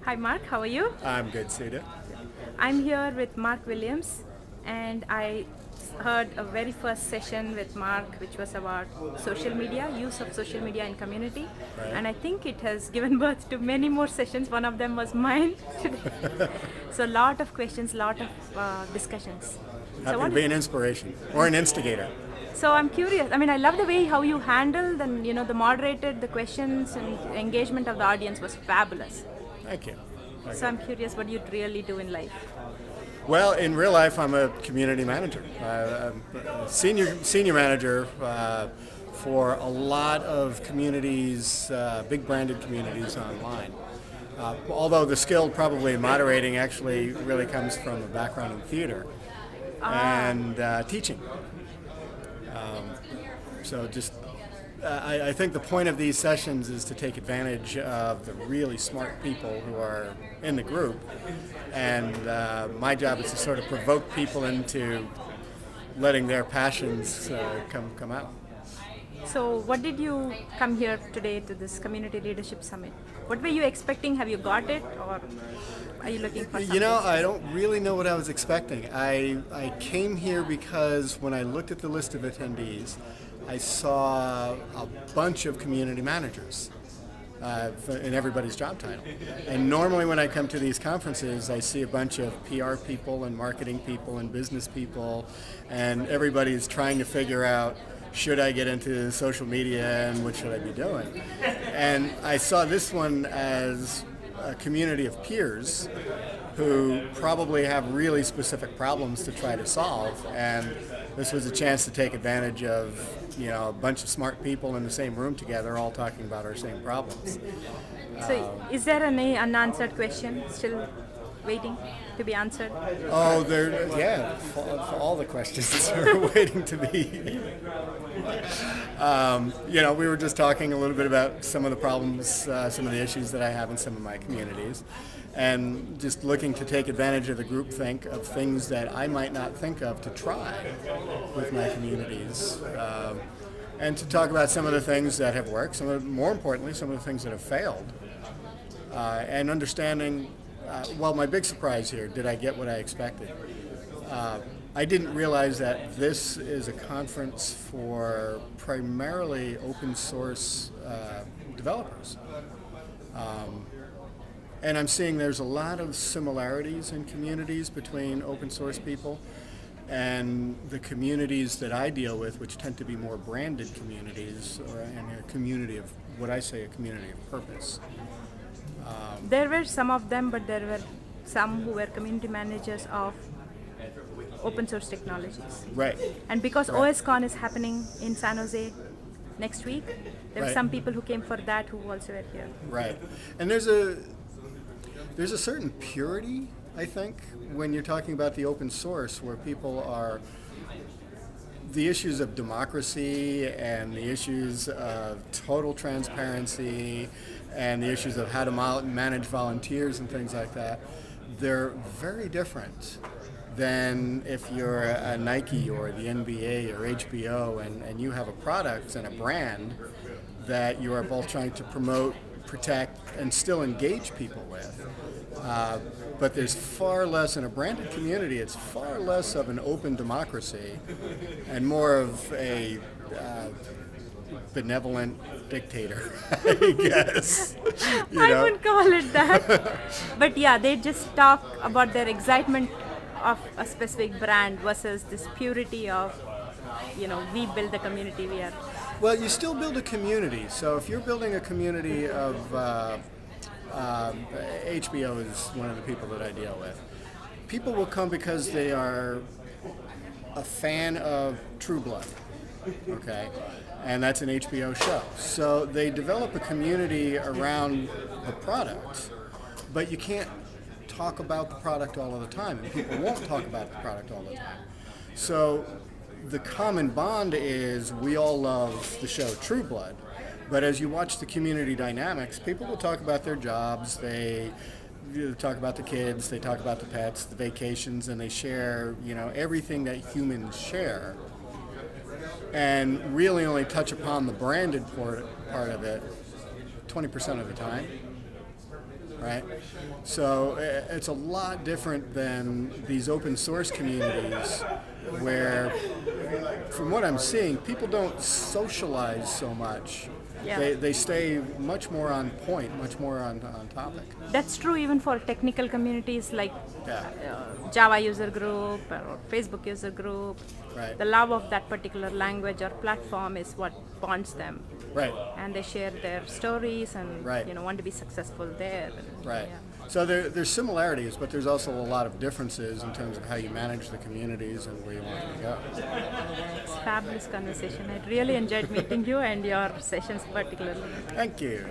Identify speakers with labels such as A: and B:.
A: Hi Mark, how are you?
B: I'm good, Sita.
A: I'm here with Mark Williams, and I heard a very first session with Mark which was about social media, use of social media in community,
B: Right.
A: and I think it has given birth to many more sessions. One of them was mine today. So a lot of questions, lot of discussions. So
B: Happy to
A: what
B: be
A: is,
B: an inspiration or an instigator.
A: so I'm curious. I mean, I love the way how you handled and the moderated the questions and engagement of the audience was fabulous.
B: Thank you. Thank
A: So
B: you.
A: I'm curious what you really do in life.
B: Well, in real life, I'm a community manager. I'm a senior manager for a lot of communities, big branded communities online. Although the skill probably in moderating actually really comes from a background in theater and teaching. So just, I think the point of these sessions is to take advantage of the really smart people who are in the group, and my job is to sort of provoke people into letting their passions come out.
A: So, what did you come here today to this Community Leadership Summit? What were you expecting? Have you got it, or are you looking for something?
B: You know, I don't really know what I was expecting. I came here because when I looked at the list of attendees, I saw a bunch of community managers in everybody's job title. And normally when I come to these conferences, I see a bunch of PR people and marketing people and business people, and everybody's trying to figure out, should I get into social media and what should I be doing? And I saw this one as a community of peers who probably have really specific problems to try to solve, and this was a chance to take advantage of a bunch of smart people in the same room together all talking about our same problems.
A: So, is there any unanswered question still waiting to be answered?
B: Oh, for all the questions are waiting to be. We were just talking a little bit about some of the problems, some of the issues that I have in some of my communities, and just looking to take advantage of the groupthink of things that I might not think of to try with my communities, and to talk about some of the things that have worked, more importantly, some of the things that have failed, and understanding. My big surprise here, did I get what I expected? I didn't realize that this is a conference for primarily open source developers. And I'm seeing there's a lot of similarities in communities between open source people and the communities that I deal with, which tend to be more branded communities, and a community of, what I say, a community of purpose.
A: There were some of them, but there were some who were community managers of open source technologies.
B: Right.
A: And because
B: Right.
A: OSCon is happening in San Jose next week, there were
B: Right.
A: some people who came for that who also were here.
B: Right. And there's a certain purity, I think, when you're talking about the open source, where people are, the issues of democracy and the issues of total transparency and the issues of how to manage volunteers and things like that, they're very different than if you're a Nike or the NBA or HBO and you have a product and a brand that you are both trying to promote, protect, and still engage people with. But there's far less in a branded community. It's far less of an open democracy and more of a benevolent dictator, I guess.
A: I wouldn't call it that. But yeah, they just talk about their excitement of a specific brand versus this purity of, we build the community we are.
B: Well, you still build a community. So if you're building a community of HBO is one of the people that I deal with. People will come because they are a fan of True Blood, okay? And that's an HBO show. So they develop a community around the product, but you can't talk about the product all of the time, and people won't talk about the product all the time. So the common bond is we all love the show True Blood. But as you watch the community dynamics, people will talk about their jobs, they talk about the kids, they talk about the pets, the vacations, and they share, everything that humans share. And really only touch upon the branded part of it 20% of the time. right? So it's a lot different than these open source communities where, from what I'm seeing, people don't socialize so much.
A: Yeah.
B: They stay much more on point, much more on topic.
A: That's true even for technical communities like
B: Yeah.
A: Java user group or Facebook user group.
B: Right.
A: The love of that particular language or platform is what bonds them.
B: Right.
A: And they share their stories and
B: Right.
A: Want to be successful there. And,
B: Right.
A: yeah.
B: So there's similarities, but there's also a lot of differences in terms of how you manage the communities and where you want them to go.
A: It's a fabulous conversation. I really enjoyed meeting you and your sessions particularly.
B: Thank you.